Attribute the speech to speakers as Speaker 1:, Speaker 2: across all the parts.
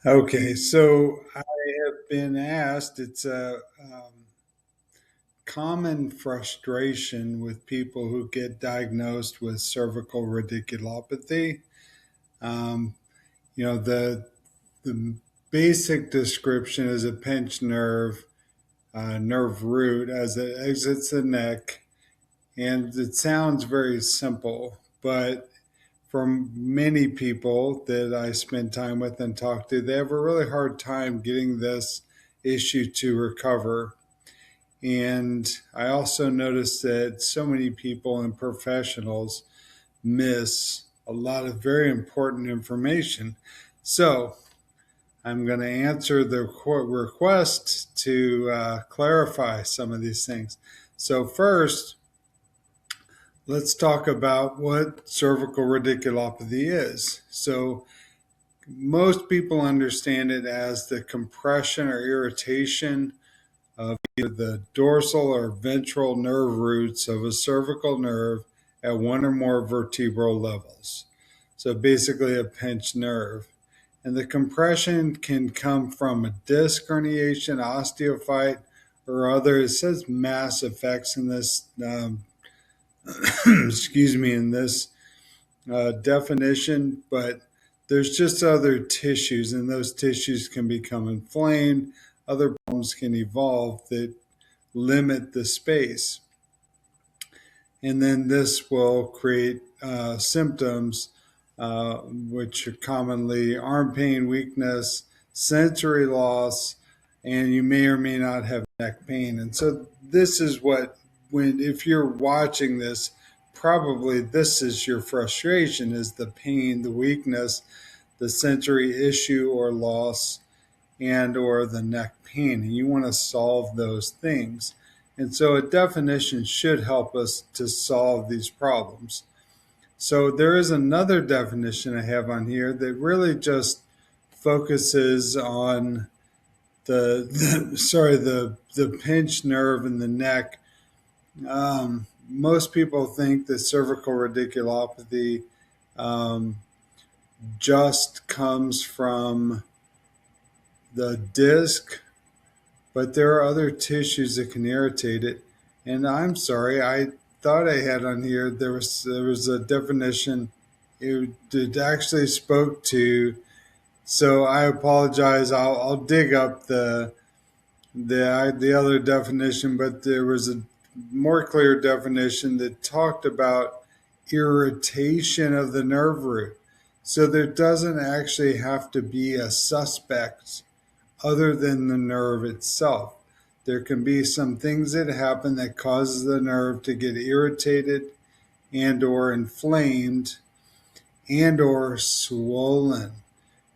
Speaker 1: Okay, so I have been asked, it's a common frustration with people who get diagnosed with cervical radiculopathy. Um, the basic description is a pinched nerve root as it exits the neck, and it sounds very simple, but for many people that I spend time with and talk to, they have a really hard time getting this issue to recover. And I also noticed that so many people and professionals miss a lot of very important information. So I'm going to answer the request to clarify some of these things. So, first, let's talk about what cervical radiculopathy is. So, most people understand it as the compression or irritation of either the dorsal or ventral nerve roots of a cervical nerve at one or more vertebral levels. So basically, a pinched nerve. And the compression can come from a disc herniation, osteophyte, or other. It says mass effects in this, excuse me, in this definition, but there's just other tissues, and those tissues can become inflamed. Other problems can evolve that limit the space. And then this will create symptoms, which are commonly arm pain, weakness, sensory loss, and you may or may not have neck pain. And so this is what, when if you're watching this, probably this is your frustration: is the pain, the weakness, the sensory issue or loss, and or the neck pain, and you want to solve those things. And so a definition should help us to solve these problems. So there is another definition I have on here that really just focuses on the pinched nerve in the neck. Most people think that cervical radiculopathy just comes from the disc, but there are other tissues that can irritate it. And I'm sorry, I thought I had on here there was a definition it actually spoke to. So I apologize. I'll dig up the other definition, but there was a more clear definition that talked about irritation of the nerve root. So there doesn't actually have to be a suspect other than the nerve itself. There can be some things that happen that causes the nerve to get irritated and or inflamed and or swollen.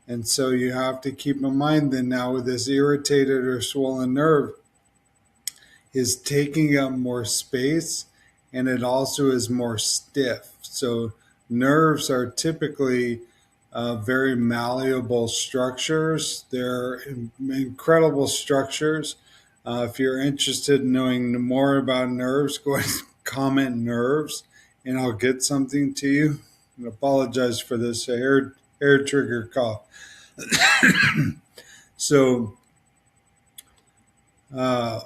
Speaker 1: And so you have to keep in mind that now with this irritated or swollen nerve is taking up more space, and it also is more stiff. So nerves are typically very malleable structures. They're incredible structures. If you're interested in knowing more about nerves, go ahead and comment nerves, and I'll get something to you. I apologize for this hair trigger cough. So, uh,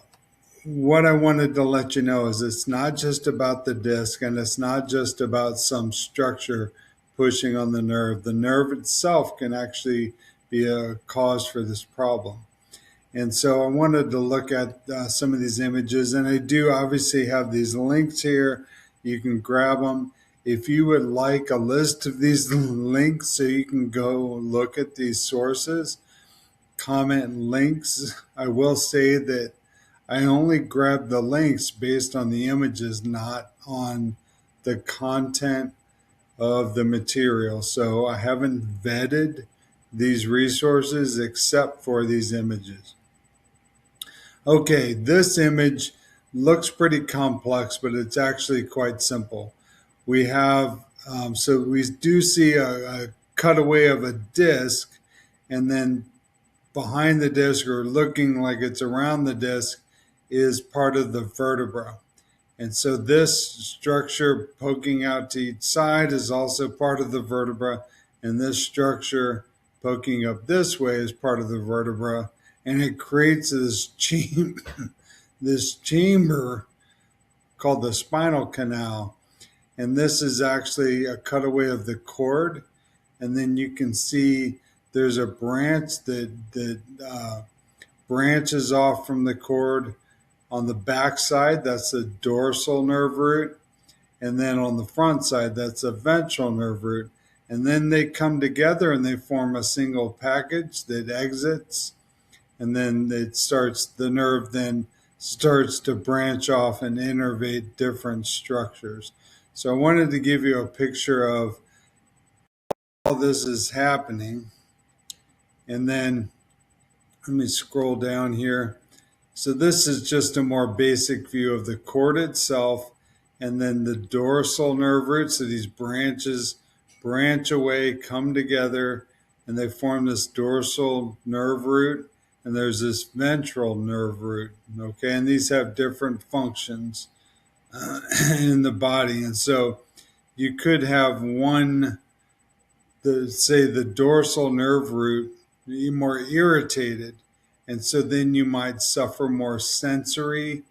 Speaker 1: what I wanted to let you know is it's not just about the disc, and it's not just about some structure pushing on the nerve. The nerve itself can actually be a cause for this problem. And so I wanted to look at some of these images, and I do obviously have these links here. You can grab them. If you would like a list of these links so you can go look at these sources, comment links. I will say that I only grab the links based on the images, not on the content of the material. So I haven't vetted these resources except for these images. Okay, this image looks pretty complex, but it's actually quite simple. We have, so we do see a cutaway of a disc, and then behind the disc, or looking like it's around the disc, is part of the vertebra. And so this structure poking out to each side is also part of the vertebra, and this structure poking up this way as part of the vertebra, and it creates this chamber called the spinal canal. And this is actually a cutaway of the cord. And then you can see there's a branch that branches off from the cord on the back side. That's the dorsal nerve root. And then on the front side, that's a ventral nerve root. And then they come together and they form a single package that exits. And then the nerve then starts to branch off and innervate different structures. So I wanted to give you a picture of all this is happening. And then let me scroll down here. So this is just a more basic view of the cord itself, and then the dorsal nerve roots. So these branches branch away, come together, and they form this dorsal nerve root. And there's this ventral nerve root. Okay, and these have different functions in the body. And so you could have the dorsal nerve root be more irritated. And so then you might suffer more sensory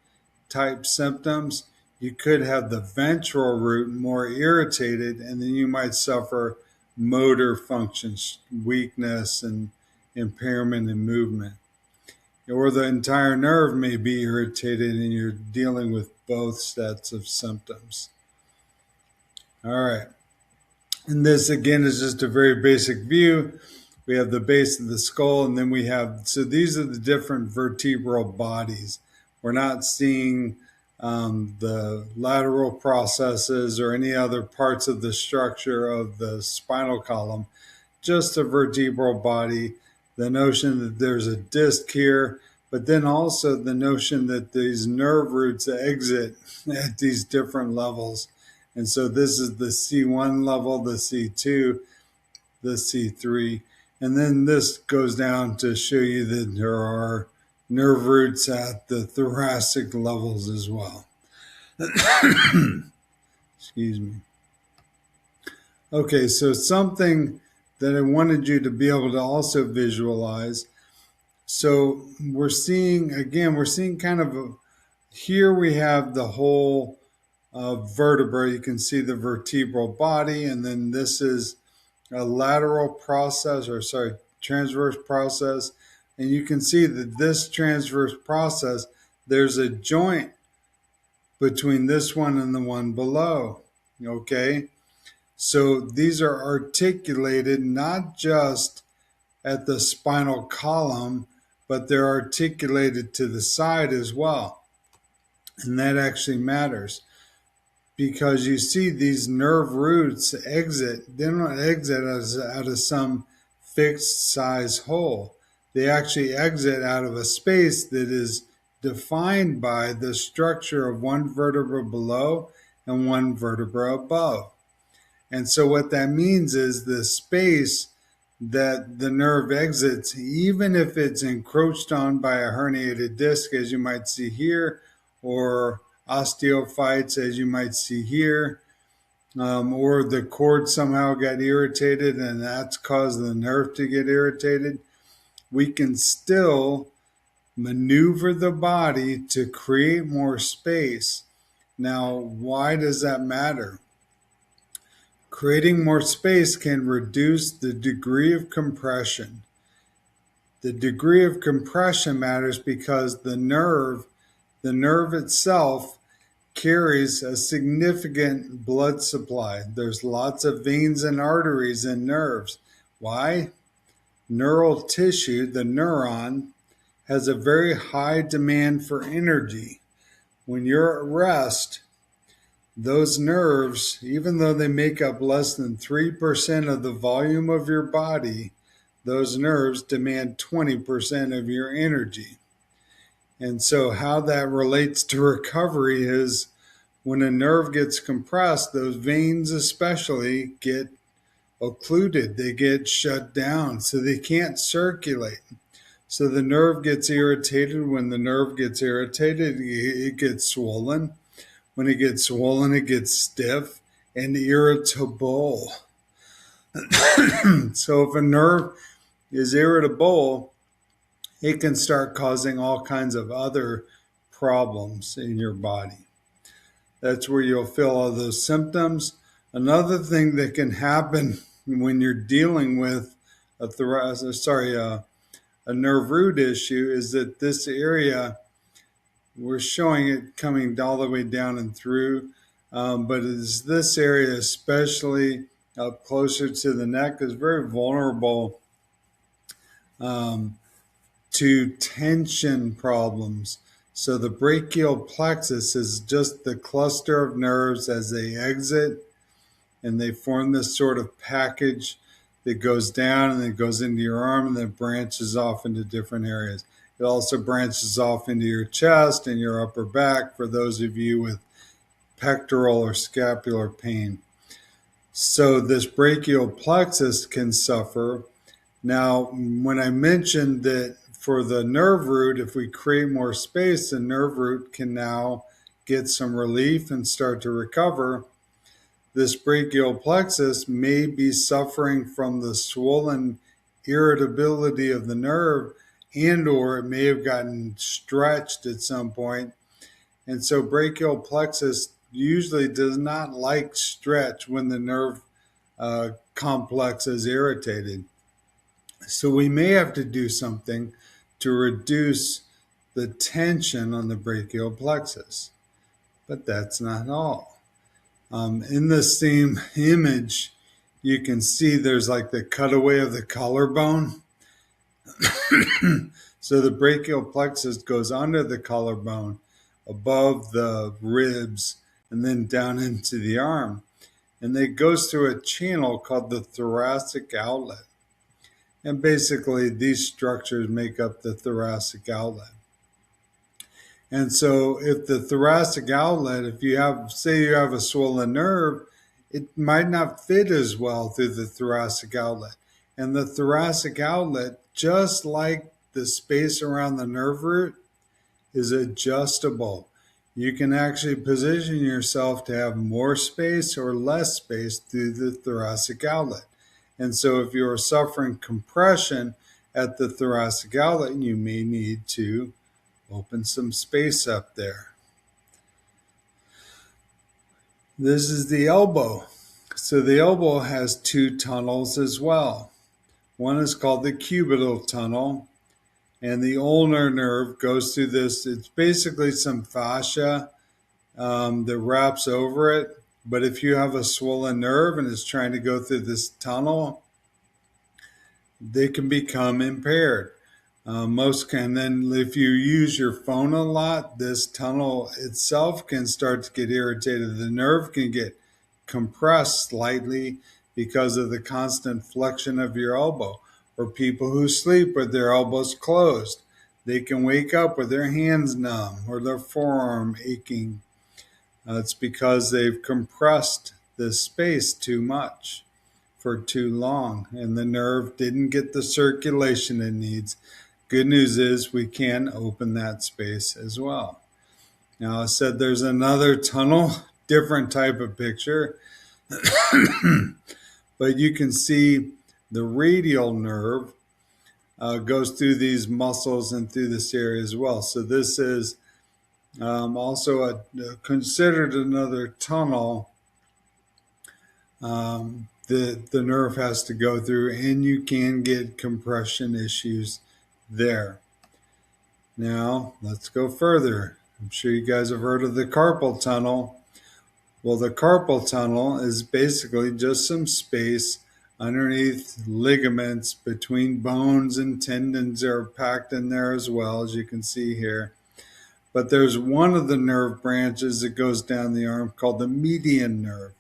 Speaker 1: type symptoms. You could have the ventral root more irritated, and then you might suffer motor functions, weakness, and impairment in movement. Or the entire nerve may be irritated and you're dealing with both sets of symptoms. All right. And this, again, is just a very basic view. We have the base of the skull, and then so these are the different vertebral bodies. We're not seeing the lateral processes or any other parts of the structure of the spinal column, just a vertebral body, the notion that there's a disc here, but then also the notion that these nerve roots exit at these different levels. And so this is the C1 level, the C2, the C3. And then this goes down to show you that there are nerve roots at the thoracic levels as well. Excuse me. Okay, so something that I wanted you to be able to also visualize. So we're seeing kind of here we have the whole vertebra. You can see the vertebral body, and then this is a transverse process. And you can see that this transverse process, there's a joint between this one and the one below. Okay? So these are articulated not just at the spinal column, but they're articulated to the side as well. And that actually matters because you see these nerve roots exit. They don't exit out of some fixed size hole. They actually exit out of a space that is defined by the structure of one vertebra below and one vertebra above. And so what that means is the space that the nerve exits, even if it's encroached on by a herniated disc, as you might see here, or osteophytes, as you might see here, or the cord somehow got irritated and that's caused the nerve to get irritated, we can still maneuver the body to create more space. Now, why does that matter? Creating more space can reduce the degree of compression. The degree of compression matters because the nerve itself carries a significant blood supply. There's lots of veins and arteries and nerves. Why? Neural tissue, the neuron, has a very high demand for energy. When you're at rest, those nerves, even though they make up less than 3% of the volume of your body, those nerves demand 20% of your energy. And so how that relates to recovery is when a nerve gets compressed, those veins especially get occluded, they get shut down, so they can't circulate. So the nerve gets irritated. When the nerve gets irritated, it gets swollen. When it gets swollen, it gets stiff and irritable. So if a nerve is irritable, it can start causing all kinds of other problems in your body. That's where you'll feel all those symptoms. Another thing that can happen when you're dealing with a nerve root issue is that this area, we're showing it coming all the way down and through, but it's this area, especially up closer to the neck, is very vulnerable um, to tension problems. So the brachial plexus is just the cluster of nerves as they exit, and they form this sort of package that goes down and then goes into your arm and then branches off into different areas. It also branches off into your chest and your upper back for those of you with pectoral or scapular pain. So this brachial plexus can suffer. Now, when I mentioned that for the nerve root, if we create more space, the nerve root can now get some relief and start to recover. This brachial plexus may be suffering from the swollen irritability of the nerve, and or it may have gotten stretched at some point. And so brachial plexus usually does not like stretch when the nerve complex is irritated. So we may have to do something to reduce the tension on the brachial plexus. But that's not all. In the same image, you can see there's like the cutaway of the collarbone. So the brachial plexus goes under the collarbone, above the ribs, and then down into the arm. And it goes through a channel called the thoracic outlet. And basically, these structures make up the thoracic outlet. And so if the thoracic outlet, if you have, say you have a swollen nerve, it might not fit as well through the thoracic outlet. And the thoracic outlet, just like the space around the nerve root, is adjustable. You can actually position yourself to have more space or less space through the thoracic outlet. And so if you're suffering compression at the thoracic outlet, you may need to open some space up there. This is the elbow. So the elbow has two tunnels as well. One is called the cubital tunnel, and the ulnar nerve goes through this. It's basically some fascia that wraps over it. But if you have a swollen nerve and it's trying to go through this tunnel, they can become impaired. Most can. Then if you use your phone a lot, this tunnel itself can start to get irritated. The nerve can get compressed slightly because of the constant flexion of your elbow. Or people who sleep with their elbows closed, they can wake up with their hands numb or their forearm aching. It's because they've compressed the space too much for too long, and the nerve didn't get the circulation it needs. Good news is we can open that space as well. Now, I said there's another tunnel, different type of picture, but you can see the radial nerve goes through these muscles and through this area as well. So this is also considered another tunnel the nerve has to go through, and you can get compression issues there. Now, let's go further. I'm sure you guys have heard of the carpal tunnel. Well, the carpal tunnel is basically just some space underneath ligaments between bones, and tendons are packed in there as well, as you can see here. But there's one of the nerve branches that goes down the arm called the median nerve.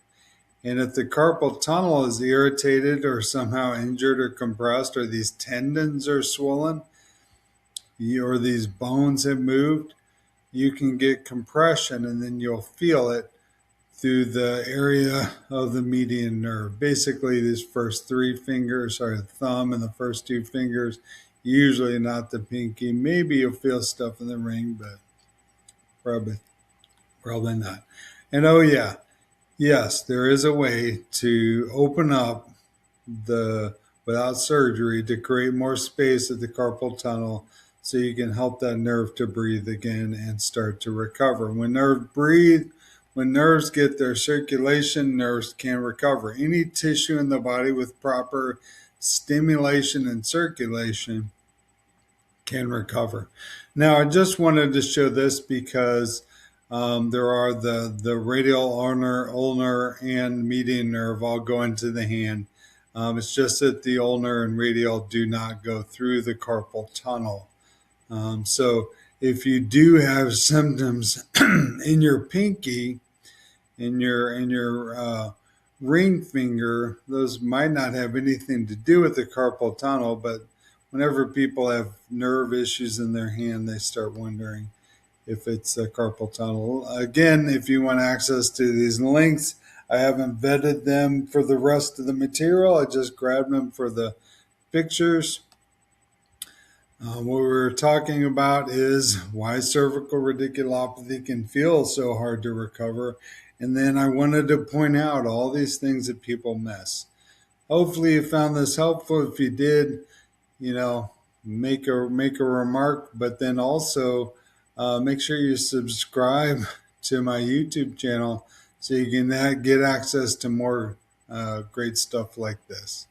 Speaker 1: And if the carpal tunnel is irritated or somehow injured or compressed, or these tendons are swollen, or these bones have moved, you can get compression, and then you'll feel it through the area of the median nerve. Basically, these first three fingers, or the thumb and the first two fingers, usually not the pinky. Maybe you'll feel stuff in the ring, but probably not. And oh yeah, yes, there is a way to open up the without surgery to create more space at the carpal tunnel so you can help that nerve to breathe again and start to recover. When nerves get their circulation, nerves can recover. Any tissue in the body with proper stimulation and circulation can recover. Now, I just wanted to show this because there are the radial ulnar and median nerve all go into the hand. It's just that the ulnar and radial do not go through the carpal tunnel. So if you do have symptoms in your pinky, in your ring finger, those might not have anything to do with the carpal tunnel, but whenever people have nerve issues in their hand, they start wondering if it's a carpal tunnel. Again, if you want access to these links, I haven't vetted them for the rest of the material. I just grabbed them for the pictures. What we're talking about is why cervical radiculopathy can feel so hard to recover. And then I wanted to point out all these things that people miss. Hopefully you found this helpful. If you did, make a remark, but then also make sure you subscribe to my YouTube channel so you can get access to more great stuff like this.